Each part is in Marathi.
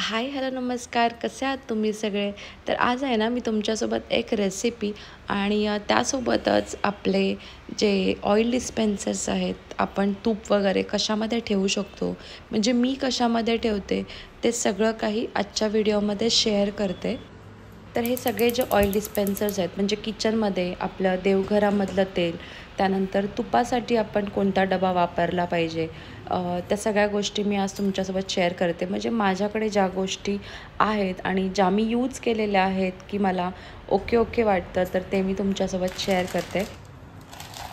हाय हॅलो नमस्कार, कसे आहात तुम्ही सगळे. तर आज आहे ना मी तुमच्यासोबत एक रेसिपी आणि त्यासोबतच आपले जे ऑइल डिस्पेन्सर्स आहेत, आपण तूप वगैरे कशामध्ये ठेवू शकतो, म्हणजे मी कशामध्ये ठेवते ते सगळं काही आजच्या व्हिडिओमध्ये शेअर करते. तर हे सगळे जे ऑइल डिस्पेन्सर्स आहेत, म्हणजे किचनमध्ये आपलं देवघरामधलं तेल, त्यानंतर तुपासाठी आपण कोणता डबा वापरला पाहिजे, त्या सगळ्या गोष्टी मी आज तुमच्यासोबत शेअर करते. म्हणजे माझ्याकडे ज्या गोष्टी आहेत आणि ज्या मी यूज केलेल्या आहेत की मला ओके ओके वाटतं, तर ते मी तुमच्यासोबत शेअर करते.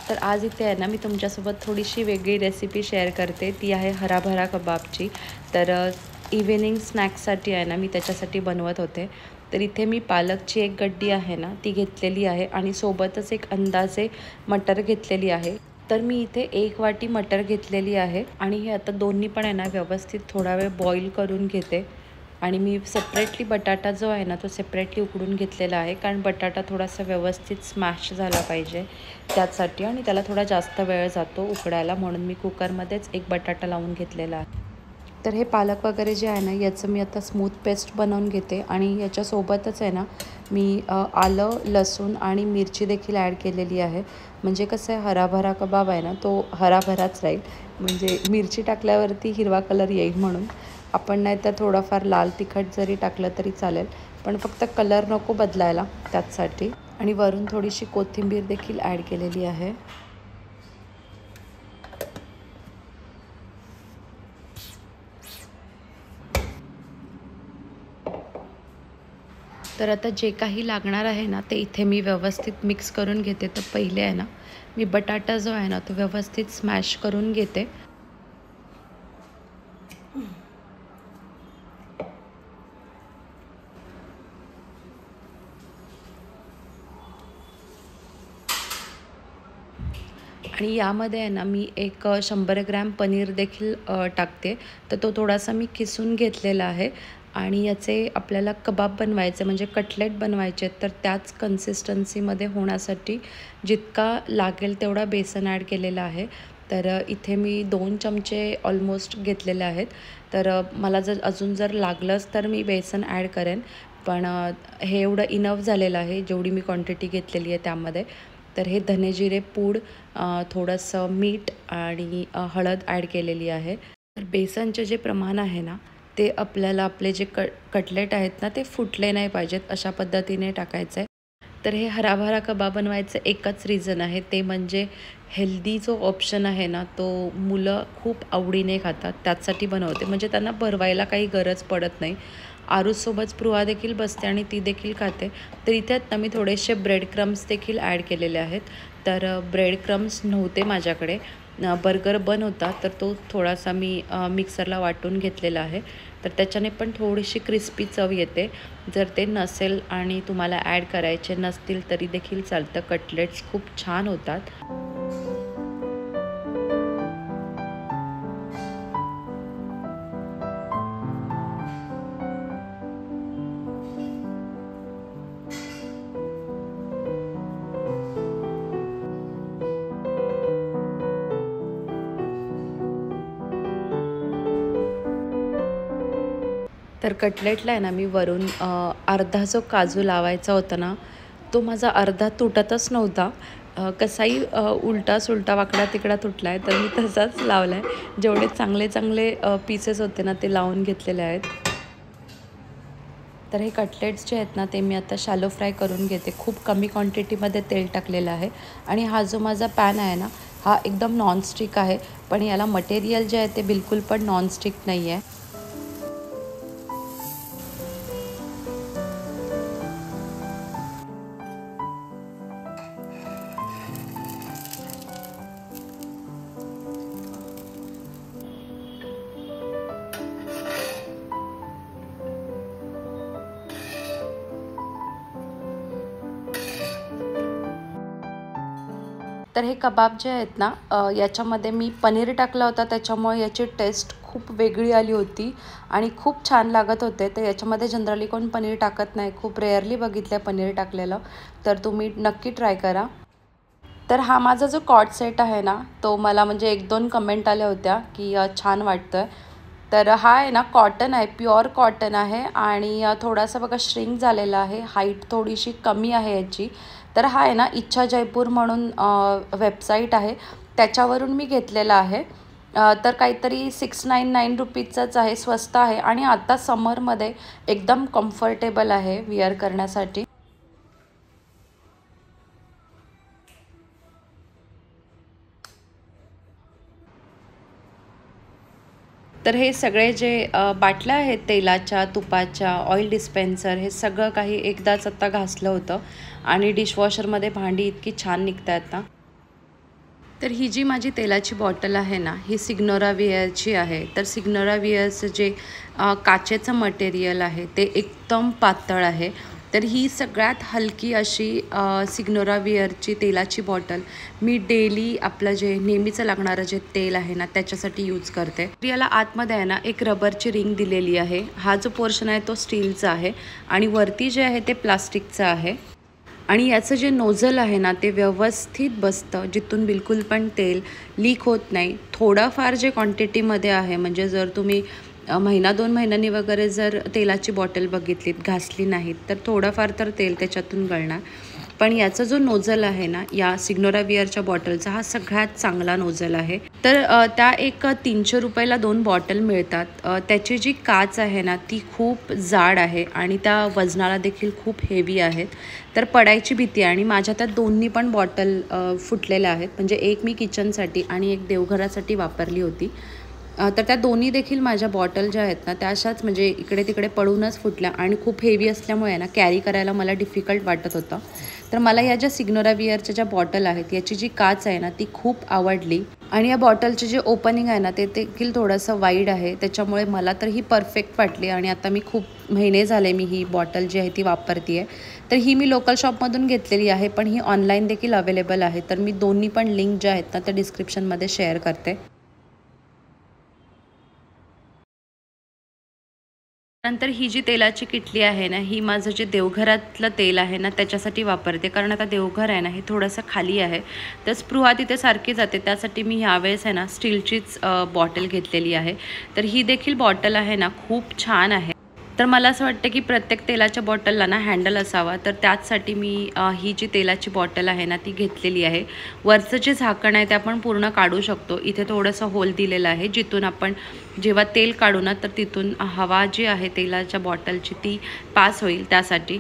तर आज इथे आहे ना मी तुमच्यासोबत थोडीशी वेगळी रेसिपी शेअर करते. ती आहे हराभरा कबाबची. तर इव्हिनिंग स्नॅक्ससाठी आहे ना मी त्याच्यासाठी बनवत होते. तर इथे मी पालकची एक गड्डी आहे ना ती घेतलेली आहे आणि सोबतच एक अंदाजे मटर घेतलेली आहे. तर मी इथे 1 वाटी मटर घेतलेली आहे आणि हे आता दोन्ही पण आहे ना व्यवस्थित थोडा वेळ बॉईल करून घेते. आणि मी सेपरेटली बटाटा जो आहे ना तो सेपरेटली उकडून घेतलेला आहे, कारण बटाटा थोडासा व्यवस्थित स्मॅश झाला पाहिजे त्यासाठी, आणि त्याला थोडा जास्त वेळ जातो उकडायला, म्हणून मी कुकरमध्येच एक बटाटा लावून घेतलेला आहे. तर हे पालक वगैरे जे आहे ना याचं मी आता स्मूथ पेस्ट बनवून घेते आणि याच्यासोबतच आहे ना मी आलं, लसूण आणि मिरची देखील ॲड केलेली आहे. म्हणजे कसं आहे, हराभरा कबाब आहे ना तो हराभराच राहील, म्हणजे मिरची टाकल्यावरती हिरवा कलर येईल म्हणून. आपण नाही तर थोडंफार लाल तिखट जरी टाकलं तरी चालेल, पण फक्त कलर नको बदलायला त्याचसाठी. आणि वरून थोडीशी कोथिंबीर देखील ॲड केलेली आहे. तर आता जे काही लागणार आहे ना ते इथे मी व्यवस्थित मिक्स करून घेते. तर पहिले आहे ना मी बटाटा जो आहे ना तो व्यवस्थित स्मॅश करून घेते. आणि यामध्ये आहे ना मी एक 100 ग्रॅम पनीर देखील टाकते. तर तो थोडासा मी किसून घेतलेला आहे आणि याचे आपल्याला कबाब बनवायचे, म्हणजे कटलेट बनवायचे, तर त्याच कन्सिस्टन्सीमध्ये होण्यासाठी जितका लागेल तेवढा बेसन ॲड केलेला आहे. तर इथे मी 2 चमचे ऑलमोस्ट घेतलेले आहेत. तर मला अजून जर लागलंच तर मी बेसन ॲड करेन, पण हे एवढं इनफ झालेलं आहे जेवढी मी क्वांटिटी घेतलेली आहे त्यामध्ये. तर हे धने जिरे पूड, थोडंसं मीठ आणि हळद ॲड केलेली आहे. तर बेसनचे जे प्रमाण आहे ना ते आपल्याला आपले जे कटलेट आहेत ना ते फुटले नाही पाहिजेत अशा पद्धतीने टाकायचं आहे. तर हे हराभरा कबाब बनवायचं एकच रिझन आहे, ते म्हणजे हेल्दी जो ऑप्शन आहे ना तो मुलं खूप आवडीने खातात, त्याचसाठी बनवते. म्हणजे त्यांना भरवायला काही गरज पडत नाही. आरूसोबत स्पृहा देखील बसते आणि ती देखील खाते. तर इथे आता मी थोडेसे ब्रेड क्रम्स देखील ॲड केलेले आहेत. तर ब्रेड क्रम्स नव्हते माझ्याकडे, बर्गर बन होता, तर तो थोडासा मी मिक्सरला वाटून घेतलेला आहे. तर त्याच्याने पण थोडीशी क्रिस्पी चव येते. जर ते नसेल आणि तुम्हाला ॲड करायचे नसतील तरी देखील चालतं, कटलेट्स खूप छान होतात. तर कटलेटला आहे ना मी वरून अर्धा जो काजू लावायचा होता ना तो माझा अर्धा तुटतच नव्हता. कसाही उलटा सुलटा वाकडा तिकडा तुटला आहे, तर मी तसाच लावला आहे. जेवढे चांगले चांगले पीसेस होते ना ते लावून घेतलेले आहेत. तर हे कटलेट्स जे आहेत ना ते मी आता शॅलो फ्राय करून घेते. खूप कमी क्वांटिटीमध्ये तेल टाकलेलं आहे. आणि हा जो माझा पॅन आहे ना हा एकदम नॉनस्टिक आहे, पण याला मटेरियल जे आहे ते बिलकुल पण नॉनस्टिक नाही आहे. तर हे कबाब जे आहेत ना याच्यामध्ये मी पनीर टाकलं होतं, त्याच्यामुळे याची टेस्ट खूप वेगळी आली होती आणि खूप छान लागत होते. तर याच्यामध्ये जनरली कोण पनीर टाकत नाही, खूप रेअरली बघितलं आहे पनीर टाकलेलं. तर तुम्ही नक्की ट्राय करा. तर हा माझा जो कॉर्ड सेट आहे ना तो मला म्हणजे 1-2 कमेंट आल्या होत्या की छान वाटतं आहे. तर हा आहे ना कॉटन आहे, प्युअर कॉटन आहे आणि थोडासा बघा श्रिंक झालेला आहे, हाईट थोडीशी कमी आहे याची. तर हा आहे ना इच्छा जयपूर म्हणून वेबसाईट आहे, त्याच्यावरून मी घेतलेला आहे. तर काहीतरी 699 रुपीजचाच आहे, स्वस्त आहे आणि आता समरमध्ये एकदम कम्फर्टेबल आहे विअर करण्यासाठी. तर हे सगळे जे बाटल्या आहेत तेलाच्या, तुपाच्या, ऑइल डिस्पेन्सर, हे सगळं काही एकदाच आता घासलं होतं आणि डिशवॉशरमध्ये भांडी इतकी छान निघतात ना. तर ही जी माझी तेलाची बॉटल आहे ना, ही सिग्नोरा विअरची आहे. तर सिग्नोरा विअरचं जे काचेचं मटेरियल आहे ते एकदम पातळ आहे. तर ही सगळ्यात हलकी अशी सिग्नोरा विअरची तेलाची बॉटल मी डेली आपलं जे नेहमीचं लागणारं जे तेल आहे ना त्याच्यासाठी यूज करते. याला आतमध्ये आहे ना एक रबरची रिंग दिलेली आहे. हा जो पोर्शन आहे तो स्टीलचा आहे आणि वरती जे आहे ते प्लास्टिकचं आहे. आणि याचं जे नोझल आहे ना ते व्यवस्थित बसतं, जिथून बिलकुल पण तेल लीक होत नाही. थोडंफार जे क्वांटिटीमध्ये आहे, म्हणजे जर तुम्ही महिना 2 महिन्यांनी वगैरे जर तेलाची बॉटल बघितलीत, घासली नाहीत, तर थोडंफार तर तेल त्याच्यातून गळणार. पण याचा जो नोझल आहे ना या सिग्नोरा विअरच्या बॉटलचा, हा सगळ्यात चांगला नोझल आहे. तर त्या एक 300 रुपयाला 2 बॉटल मिळतात. त्याची जी काच आहे ना ती खूप जाड आहे आणि त्या वजनाला देखील खूप हेवी आहेत. तर पडायची भीती आहे आणि माझ्या त्या दोन्ही पण बॉटल फुटलेल्या आहेत. म्हणजे एक मी किचनसाठी आणि एक देवघरासाठी वापरली होती. तर त्या दोन्ही देखील माझ्या बॉटल ज्या आहेत ना त्या अशाच म्हणजे इकडे तिकडे पडूनच फुटल्या आणि खूप हेवी असल्यामुळे ना कॅरी करायला मला डिफिकल्ट वाटत होतं. तर मला या ज्या सिग्नोरा विअरच्या ज्या बॉटल आहेत याची जी काच आहे ना ती खूप आवडली आणि या बॉटलचे जे ओपनिंग आहे ना ते देखील थोडंसं वाईड आहे. त्याच्यामुळे मला तर ही परफेक्ट वाटली आणि आता मी खूप महिने झाले मी ही बॉटल जी आहे ती वापरते आहे. तर ही मी लोकल शॉपमधून घेतलेली आहे, पण ही ऑनलाईन देखील अवेलेबल आहे. तर मी दोन्ही पण लिंक ज्या आहेत ना त्या डिस्क्रिप्शनमध्ये शेअर करते. नंतर ही जी तेलाची किटली आहे ना, ही माझं जे देवघरातलं तेल आहे ना, त्याच्यासाठी वापरते. कारण आता देवघर आहे ना, हे थोडंसं खाली आहे. तर स्पृहा तिथे सारखी जाते. त्यासाठी मी ह्यावेळेस आहे ना, स्टीलचीच बॉटल घेतलेली आहे. तर ही देखील बॉटल आहे ना, खूप छान आहे. तर मला असं वाटतं की प्रत्येक तेलाच्या बॉटलला ना हँडल असावा. तर त्याचसाठी मी ही जी तेलाची बॉटल आहे ना, ती घेतलेली आहे. वरचं जे झाकण आहे ते आपण पूर्ण काढू शकतो. इथे थोडंसं होल दिलेलं आहे, जिथून आपण जेव्हा तेल काढू ना, तर तिथून हवा जी आहे तेलाच्या बॉटलची ती पास होईल त्यासाठी.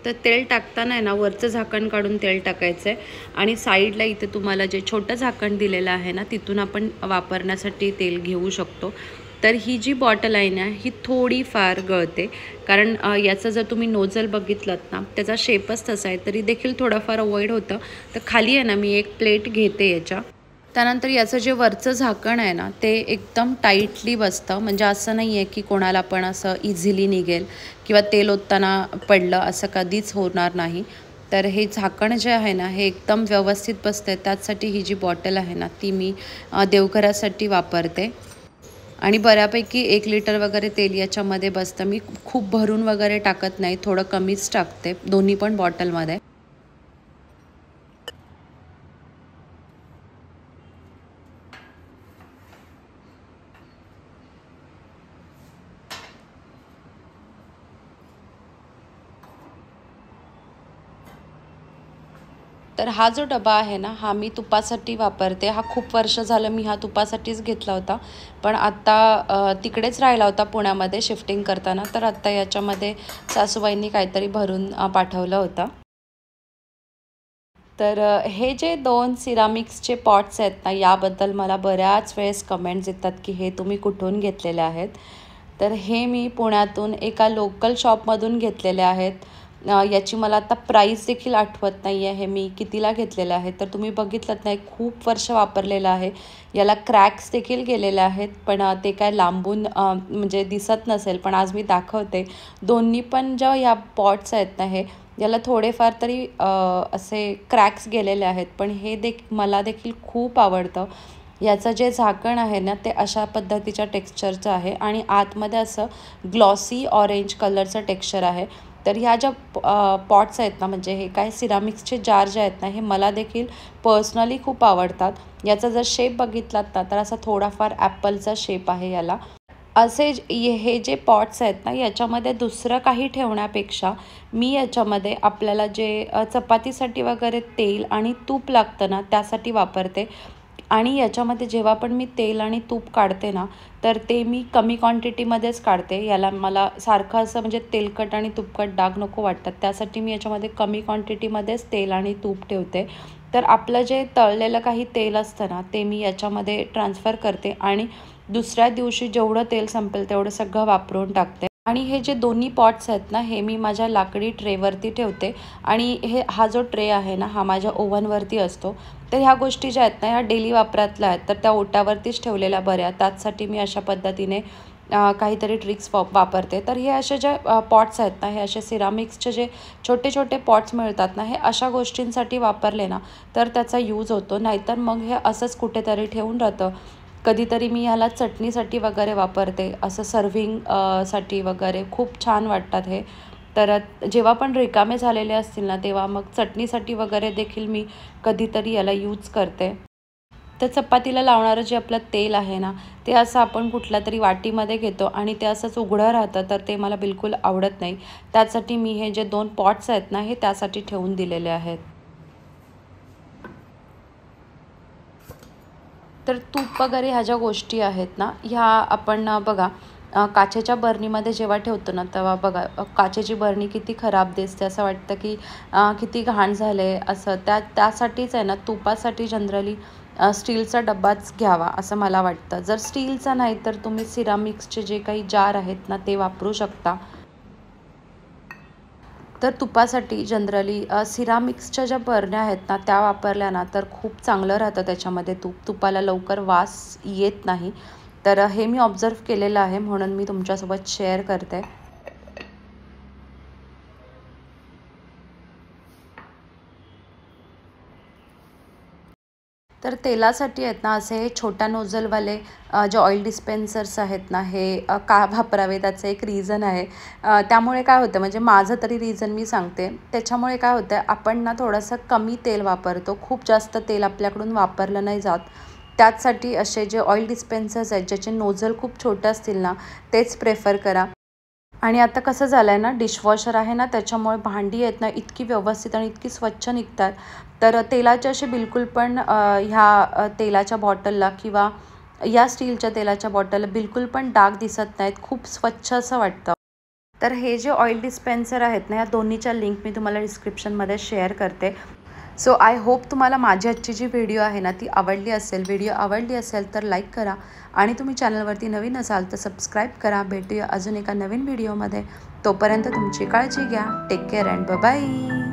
तर तेल टाकताना आहे ना वरचं झाकण काढून तेल टाकायचं आहे आणि साईडला इथे तुम्हाला जे छोटं झाकण दिलेलं आहे ना तिथून आपण वापरण्यासाठी तेल घेऊ शकतो. तर ही जी बॉटल आहे ना ही थोडीफार गळते, कारण याचं जर तुम्ही नोझल बघितलात ना त्याचा शेपच तसा आहे, तरी देखील थोडंफार अवॉइड होतं. तर खाली आहे ना मी एक प्लेट घेते याच्या. त्यानंतर याचं जे वरचं झाकण आहे ना ते एकदम टाईटली बसतं. म्हणजे असं नाही आहे की कोणाला पण असं इझिली निघेल किंवा तेल ओतताना पडलं असं कधीच होणार नाही. तर हे झाकण जे आहे ना हे एकदम व्यवस्थित बसतं. त्याचसाठी ही जी बॉटल आहे ना ती मी देवघरासाठी वापरते आणि बऱ्यापैकी 1 लिटर वगैरे तेल याच्यामध्ये बसतं. मी खूप भरून वगैरे टाकत नाही, थोडं कमीच टाकते दोन्ही पण बॉटलमध्ये. तर हा जो डबा आहे ना हा मी तुपासाठी वापरते. हा खूप वर्ष झालं मी हा तुपासाठीच घेतला होता, पण आत्ता तिकडेच राहिला होता पुण्यामध्ये शिफ्टिंग करताना. तर आत्ता याच्यामध्ये सासूबाईंनी काहीतरी भरून पाठवलं होतं. तर हे जे 2 सिरामिक्सचे पॉट्स आहेत ना याबद्दल मला बऱ्याच वेळेस कमेंट्स येतात की हे तुम्ही कुठून घेतलेले आहेत. तर हे मी पुण्यातून एका लोकल शॉपमधून घेतलेले आहेत. याची मला आता प्राईस देखील आठवत नाही आहे, हे मी कितीला घेतलेलं आहे. तर तुम्ही बघितलंत नाही, खूप वर्ष वापरलेलं आहे. याला क्रॅक्स देखील गेलेले आहेत, पण ते काय लांबून म्हणजे दिसत नसेल, पण आज मी दाखवते. दोन्ही पण ज्या ह्या पॉट्स आहेत ना हे याला थोडेफार तरी असे क्रॅक्स गेलेले आहेत, पण हे मला देखील खूप आवडतं. याचं जे झाकण आहे ना ते अशा पद्धतीच्या टेक्स्चरचं आहे आणि आतमध्ये असं ग्लॉसी ऑरेंज कलरचं टेक्स्चर आहे. तर ह्या ज्या पॉट्स आहेत ना, म्हणजे हे काय सिरामिक्सचे जार जे आहेत ना, हे मला देखील पर्सनली खूप आवडतात. याचा जर शेप बघितलात ना, तर असा थोडाफार ॲपलचा शेप आहे याला. असे हे जे पॉट्स आहेत ना, याच्यामध्ये दुसरं काही ठेवण्यापेक्षा मी याच्यामध्ये आपल्याला जे चपातीसाठी वगैरे तेल आणि तूप लागतं ना, त्यासाठी वापरते. आणि याच्यामध्ये जेव्हा पण मी तेल आणि तूप काढते ना, तर ते मी कमी क्वांटिटीमध्येच काढते. याला मला सारखं असं म्हणजे तेलकट आणि तुपकट डाग नको वाटतात. त्यासाठी मी याच्यामध्ये कमी क्वांटिटीमध्येच तेल आणि तूप ठेवते. तर आपलं जे तळलेलं काही तेल असतं ना, ते मी याच्यामध्ये ट्रान्सफर करते आणि दुसऱ्या दिवशी जेवढं तेल संपेल तेवढं सगळं वापरून टाकते. आणि हे जे दोन्ही पॉट्स आहेत ना, हे मी माझ्या लाकडी ट्रेवरती ठेवते आणि हा जो ट्रे आहे ना, हा माझ्या ओव्हनवरती असतो. तर ह्या गोष्टी ज्या आहेत ना, ह्या डेली वापरातल्या आहेत, तर त्या ओट्यावरतीच ठेवलेल्या बऱ्या. त्याचसाठी मी अशा पद्धतीने काहीतरी ट्रिक्स वापरते. तर हे असे जे पॉट्स आहेत ना, हे असे सिरामिक्सचे जे छोटे छोटे पॉट्स मिळतात ना, हे अशा गोष्टींसाठी वापरले ना, तर त्याचा यूज होतो. नाहीतर मग हे असंच कुठेतरी ठेवून राहतं. कधीतरी मी ह्याला चटणीसाठी वगैरे वापरते, असं सर्व्हिंग साठी वगैरे खूप छान वाटतात हे. तर जेव्हा पण रिकामे झालेले असतील ना, तेव्हा मग चटणीसाठी वगैरे देखील मी कधीतरी याला यूज करते. तर चपातीला लावणारं जे आपलं तेल आहे ना, ते असं आपण कुठल्यातरी वाटीमध्ये घेतो आणि ते असंच उघडं राहतं, तर ते मला बिलकुल आवडत नाही. त्यासाठी मी हे जे 2 पॉट्स आहेत ना, हे त्यासाठी ठेवून दिलेले आहेत. तर तूप वगैरे ह्या ज्या गोष्टी आहेत ना, ह्या आपण बघा काचेच्या बरणीमध्ये जेव्हा ठेवतो ना, तेव्हा बघा काचेची बरणी किती खराब दिसते. असं वाटतं की किती घाण झालं आहे असं. त्यासाठीच आहे ना, तुपासाठी जनरली स्टीलचा डब्बाच घ्यावा असं मला वाटतं. जर स्टीलचा नाही तर तुम्ही सिरामिक्सचे जे काही जार आहेत ना, ते वापरू शकता. तर तुपासाठी जनरली सिरामिक्सच्या ज्या बरण्या आहेत ना, त्या वापरल्या ना, तर खूप चांगलं राहतं त्याच्यामध्ये तूप. तुपाला लवकर वास येत नाही. तर हे मी ऑब्झर्व केलेलं आहे, म्हणून मी तुमच्यासोबत शेअर करते. तर तेलासाठी आहेत ना, असे हे छोट्या नोझलवाले जे ऑइल डिस्पेन्सर्स आहेत ना, हे का वापरावे त्याचं एक रिझन आहे. त्यामुळे काय होतं म्हणजे माझं तरी रिझन मी सांगते. त्याच्यामुळे काय होतं, आपण ना थोडंसं कमी तेल वापरतो. खूप जास्त तेल आपल्याकडून वापरलं नाही जात. त्याचसाठी असे जे ऑइल डिस्पेन्सर्स आहेत, ज्याचे नोझल खूप छोटे असतील ना, तेच प्रेफर करा. आणि आता कसं झालं आहे ना, डिशवॉशर आहे ना, त्याच्यामुळे भांडी आहेत ना, इतकी व्यवस्थित आणि इतकी स्वच्छ निघतात. तर तेलाचे असे बिलकुल पण ह्या तेलाच्या बॉटलला किंवा या स्टीलच्या तेलाच्या बॉटलला बिलकुल पण डाग दिसत नाहीत. खूप स्वच्छ असं वाटतं. तर हे जे ऑइल डिस्पेन्सर आहेत ना, या दोन्हीच्या लिंक मी तुम्हाला डिस्क्रिप्शनमध्ये शेअर करते. सो आय होप तुम्हाला माझी आजची जी व्हिडिओ आहे ना, ती आवडली असेल. व्हिडिओ आवडली असेल तर लाईक करा आणि तुम्ही चॅनलवरती नवीन असाल तर सबस्क्राईब करा. भेटूया अजून एका नवीन व्हिडिओमध्ये. तोपर्यंत तुमची काळजी घ्या. Take care and bye.